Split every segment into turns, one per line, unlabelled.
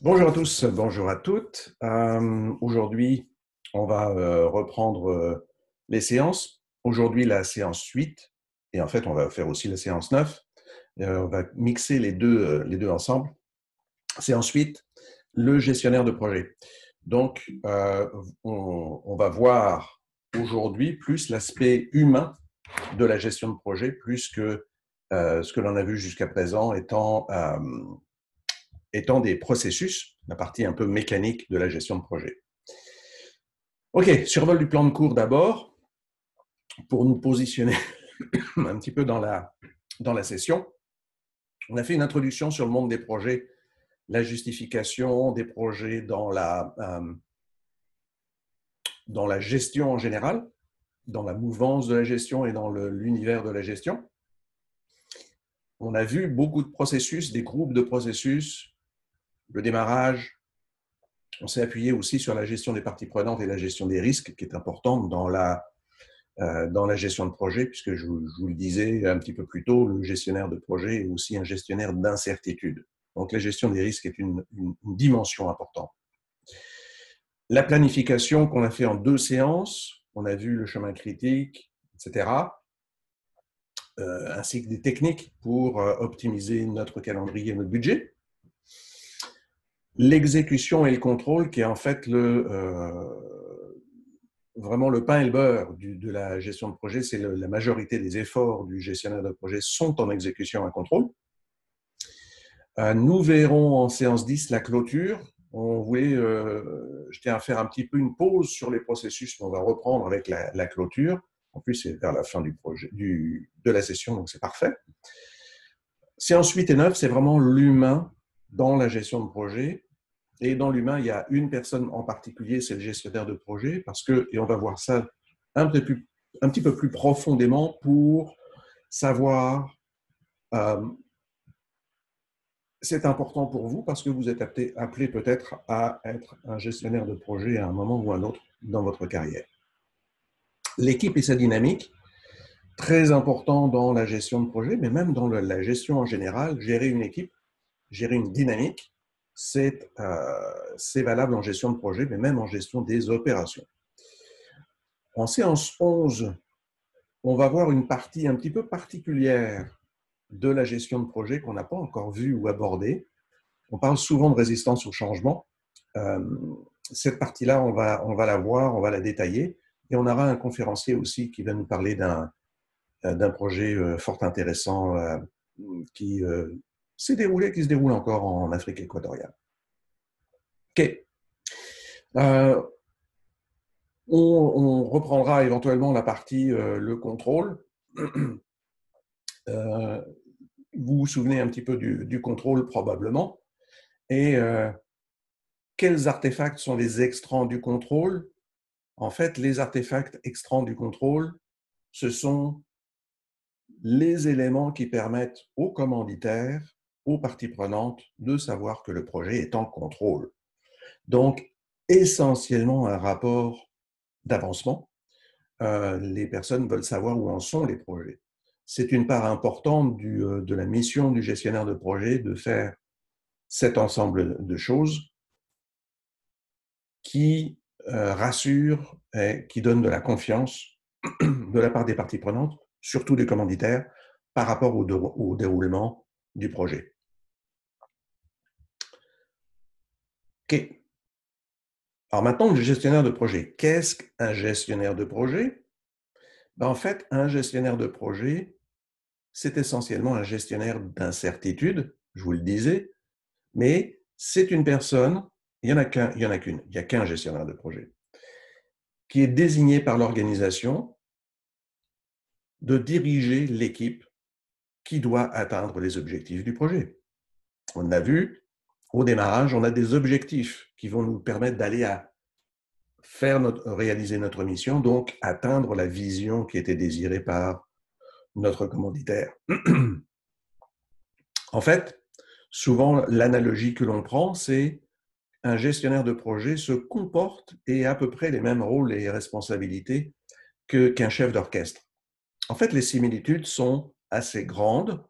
Bonjour à tous, bonjour à toutes. Aujourd'hui, on va reprendre les séances. Aujourd'hui, la séance 8, et en fait, on va faire aussi la séance 9. On va mixer les deux ensemble. Séance 8, le gestionnaire de projet. Donc, on va voir aujourd'hui plus l'aspect humain de la gestion de projet, plus que ce que l'on a vu jusqu'à présent étant des processus, la partie un peu mécanique de la gestion de projet. OK, survol du plan de cours d'abord, pour nous positionner un petit peu dans la session. On a fait une introduction sur le monde des projets, la justification des projets dans la gestion en général, dans la mouvance de la gestion et dans l'univers de la gestion. On a vu beaucoup de processus, des groupes de processus, le démarrage. On s'est appuyé aussi sur la gestion des parties prenantes et la gestion des risques, qui est importante dans la gestion de projet, puisque je vous le disais un petit peu plus tôt, le gestionnaire de projet est aussi un gestionnaire d'incertitude. Donc la gestion des risques est une dimension importante. La planification qu'on a fait en 2 séances, on a vu le chemin critique, etc., ainsi que des techniques pour optimiser notre calendrier et notre budget. L'exécution et le contrôle, qui est en fait vraiment le pain et le beurre de la gestion de projet, c'est la majorité des efforts du gestionnaire de projet sont en exécution et contrôle. Nous verrons en séance 10 la clôture. On voulait, je tiens à faire un petit peu une pause sur les processus, mais on va reprendre avec la clôture. En plus, c'est vers la fin du projet, de la session, donc c'est parfait. Séance 8 et 9, c'est vraiment l'humain dans la gestion de projet. Et dans l'humain, il y a une personne en particulier, c'est le gestionnaire de projet, parce que, et on va voir ça un petit peu plus profondément pour savoir, c'est important pour vous parce que vous êtes appelé peut-être à être un gestionnaire de projet à un moment ou à un autre dans votre carrière. L'équipe et sa dynamique, très important dans la gestion de projet, mais même dans la gestion en général, gérer une équipe, gérer une dynamique, c'est valable en gestion de projet, mais même en gestion des opérations. En séance 11, on va voir une partie un petit peu particulière de la gestion de projet qu'on n'a pas encore vue ou abordée. On parle souvent de résistance au changement. Cette partie-là, on va la voir, on va la détailler. Et on aura un conférencier aussi qui va nous parler d'un projet fort intéressant qui s'est déroulé, qui se déroule encore en Afrique équatoriale. OK. On reprendra éventuellement la partie le contrôle. Vous vous souvenez un petit peu du contrôle probablement. Et quels artefacts sont les extrants du contrôle? En fait, les artefacts extrants du contrôle, ce sont les éléments qui permettent aux commanditaires, aux parties prenantes, de savoir que le projet est en contrôle. Donc, essentiellement un rapport d'avancement. Les personnes veulent savoir où en sont les projets. C'est une part importante de la mission du gestionnaire de projet de faire cet ensemble de choses qui rassure et qui donne de la confiance de la part des parties prenantes, surtout des commanditaires, par rapport au déroulement du projet. OK. Alors maintenant, le gestionnaire de projet. Qu'est-ce qu'un gestionnaire de projet? En fait, un gestionnaire de projet, c'est essentiellement un gestionnaire d'incertitude, je vous le disais, mais c'est une personne, il n'y en a qu'une, il n'y a qu'un gestionnaire de projet, qui est désigné par l'organisation de diriger l'équipe qui doit atteindre les objectifs du projet. On a vu, au démarrage, on a des objectifs qui vont nous permettre d'aller à réaliser notre mission, donc atteindre la vision qui était désirée par notre commanditaire. En fait, souvent, l'analogie que l'on prend, c'est un gestionnaire de projet se comporte et a à peu près les mêmes rôles et responsabilités qu'un chef d'orchestre. En fait, les similitudes sont assez grandes.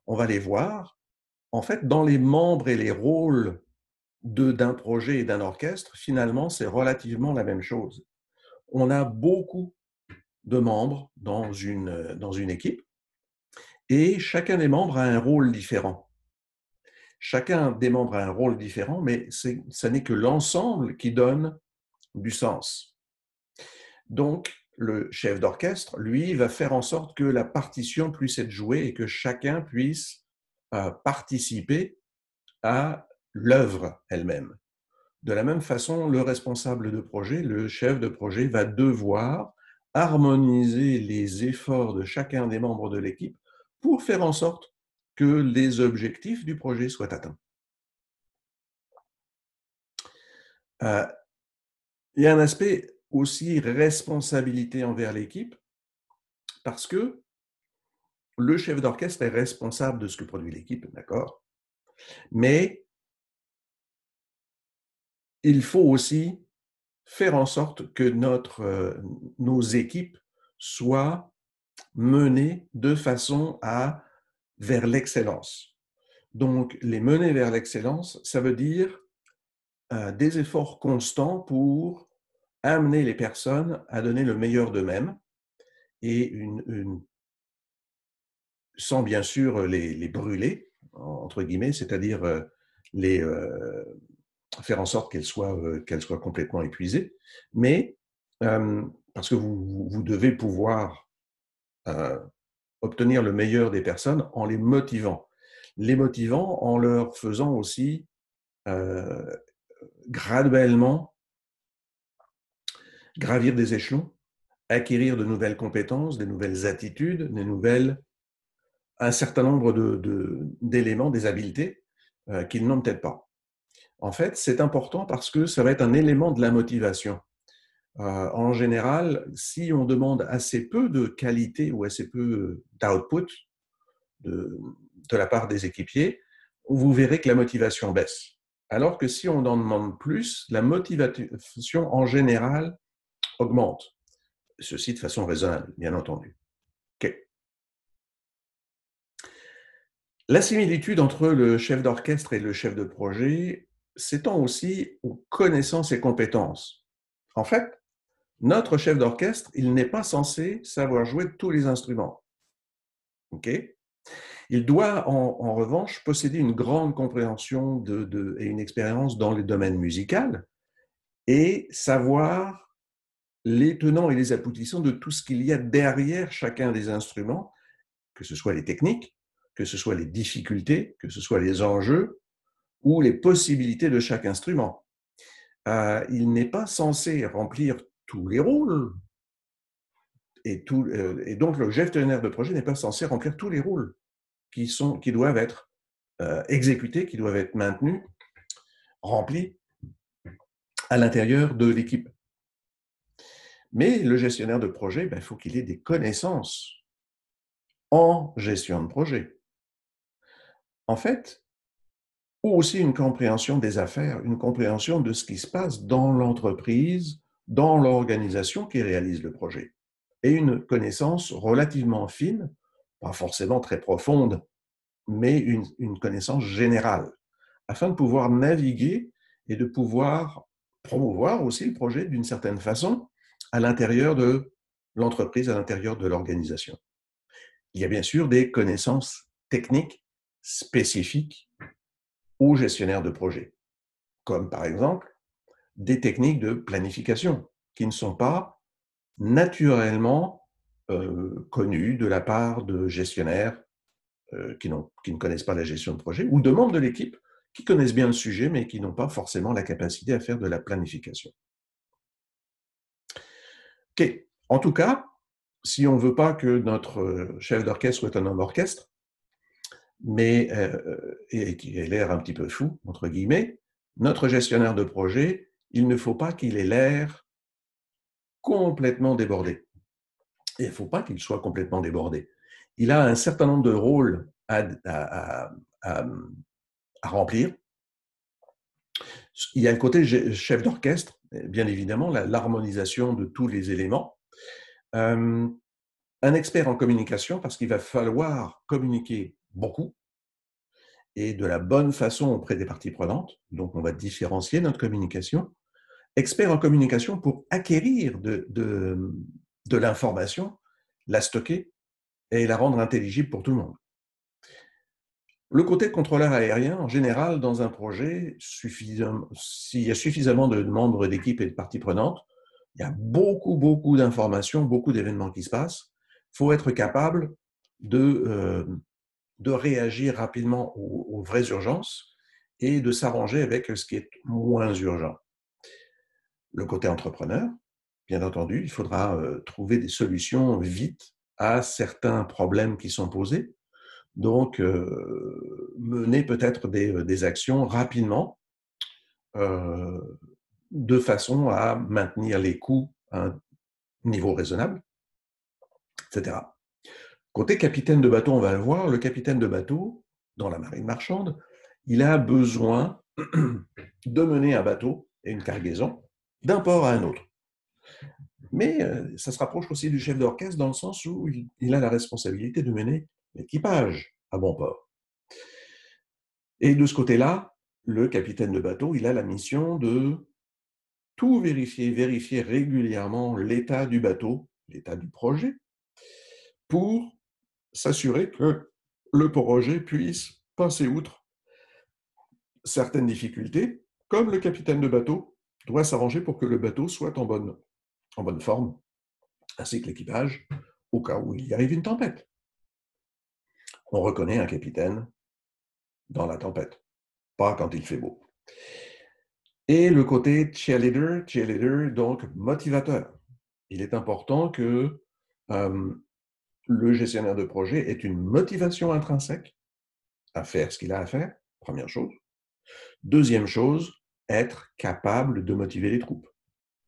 On va les voir En fait, dans les membres et les rôles d'un projet et d'un orchestre, finalement, c'est relativement la même chose. On a beaucoup de membres dans une équipe et chacun des membres a un rôle différent. Chacun des membres a un rôle différent, mais ça n'est que l'ensemble qui donne du sens. Donc, le chef d'orchestre, lui, va faire en sorte que la partition puisse être jouée et que chacun puisse participer à l'œuvre elle-même. De la même façon, le responsable de projet, le chef de projet, va devoir harmoniser les efforts de chacun des membres de l'équipe pour faire en sorte que les objectifs du projet soient atteints. Il y a un aspect aussi responsabilité envers l'équipe, parce que le chef d'orchestre est responsable de ce que produit l'équipe, d'accord? Mais il faut aussi faire en sorte que nos équipes soient menées de façon vers l'excellence. Donc, les mener vers l'excellence, ça veut dire des efforts constants pour amener les personnes à donner le meilleur d'eux-mêmes et sans bien sûr les brûler, entre guillemets, c'est-à-dire les faire en sorte qu'elles soient complètement épuisées, mais parce que vous devez pouvoir obtenir le meilleur des personnes en les motivant. Les motivant en leur faisant aussi euh, graduellement gravir des échelons, acquérir de nouvelles compétences, des nouvelles attitudes, un certain nombre d'éléments, des habiletés qu'ils n'ont peut-être pas. En fait, c'est important parce que ça va être un élément de la motivation. En général, si on demande assez peu de qualité ou assez peu d'output de, de la part des équipiers, vous verrez que la motivation baisse. Alors que si on en demande plus, la motivation en général augmente. Ceci de façon raisonnable, bien entendu. Okay. La similitude entre le chef d'orchestre et le chef de projet s'étend aussi aux connaissances et compétences. En fait, notre chef d'orchestre, il n'est pas censé savoir jouer tous les instruments. Okay. Il doit en revanche posséder une grande compréhension et une expérience dans les domaines musical et savoir les tenants et les aboutissants de tout ce qu'il y a derrière chacun des instruments, que ce soit les techniques, que ce soit les difficultés, que ce soit les enjeux ou les possibilités de chaque instrument. Il n'est pas censé remplir tous les rôles et donc le gestionnaire de projet n'est pas censé remplir tous les rôles qui doivent être exécutés, qui doivent être maintenus, remplis à l'intérieur de l'équipe. Mais le gestionnaire de projet, il faut qu'il ait des connaissances en gestion de projet. En fait, ou aussi une compréhension des affaires, une compréhension de ce qui se passe dans l'entreprise, dans l'organisation qui réalise le projet. Et une connaissance relativement fine, pas forcément très profonde, mais une connaissance générale, afin de pouvoir naviguer et de pouvoir promouvoir aussi le projet d'une certaine façon à l'intérieur de l'entreprise, à l'intérieur de l'organisation. Il y a bien sûr des connaissances techniques spécifiques aux gestionnaires de projet, comme par exemple des techniques de planification qui ne sont pas naturellement connues de la part de gestionnaires qui ne connaissent pas la gestion de projet ou de membres de l'équipe qui connaissent bien le sujet mais qui n'ont pas forcément la capacité à faire de la planification. Okay. En tout cas, si on ne veut pas que notre chef d'orchestre soit un homme orchestre, mais et qui ait l'air un petit peu fou, entre guillemets, notre gestionnaire de projet, il ne faut pas qu'il ait l'air complètement débordé. Et il ne faut pas qu'il soit complètement débordé. Il a un certain nombre de rôles à remplir. Il y a le côté chef d'orchestre, bien évidemment, l'harmonisation de tous les éléments. Un expert en communication, parce qu'il va falloir communiquer beaucoup. et de la bonne façon auprès des parties prenantes. Donc, on va différencier notre communication. Expert en communication pour acquérir de l'information, la stocker et la rendre intelligible pour tout le monde. Le côté contrôleur aérien, en général, dans un projet, s'il y a suffisamment de membres d'équipe et de parties prenantes, il y a beaucoup d'informations, beaucoup d'événements qui se passent. Il faut être capable de réagir rapidement aux vraies urgences et de s'arranger avec ce qui est moins urgent. Le côté entrepreneur, bien entendu, il faudra trouver des solutions vite à certains problèmes qui sont posés. Donc, mener peut-être des actions rapidement de façon à maintenir les coûts à un niveau raisonnable, etc. Côté capitaine de bateau, on va le voir, le capitaine de bateau, dans la marine marchande, il a besoin de mener un bateau et une cargaison d'un port à un autre. Mais ça se rapproche aussi du chef d'orchestre dans le sens où il a la responsabilité de mener l'équipage à bon port. Et de ce côté-là, le capitaine de bateau, il a la mission de tout vérifier régulièrement l'état du bateau, l'état du projet, pour s'assurer que le projet puisse passer outre certaines difficultés, comme le capitaine de bateau doit s'arranger pour que le bateau soit en bonne forme, ainsi que l'équipage, au cas où il y arrive une tempête. On reconnaît un capitaine dans la tempête, pas quand il fait beau. Et le côté cheerleader, donc motivateur. Il est important que le gestionnaire de projet ait une motivation intrinsèque à faire ce qu'il a à faire, première chose. Deuxième chose, être capable de motiver les troupes,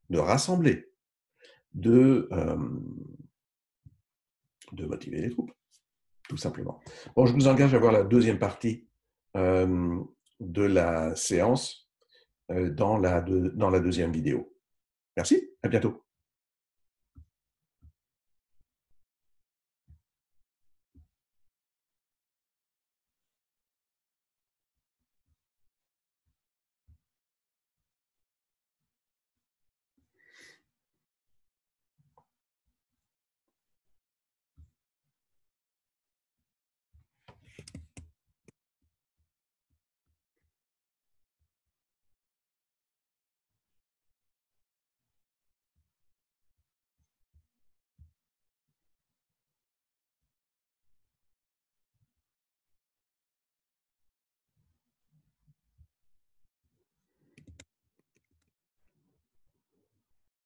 de rassembler, de motiver les troupes, tout simplement. Bon, je vous engage à voir la deuxième partie de la séance dans la deuxième vidéo. Merci, à bientôt.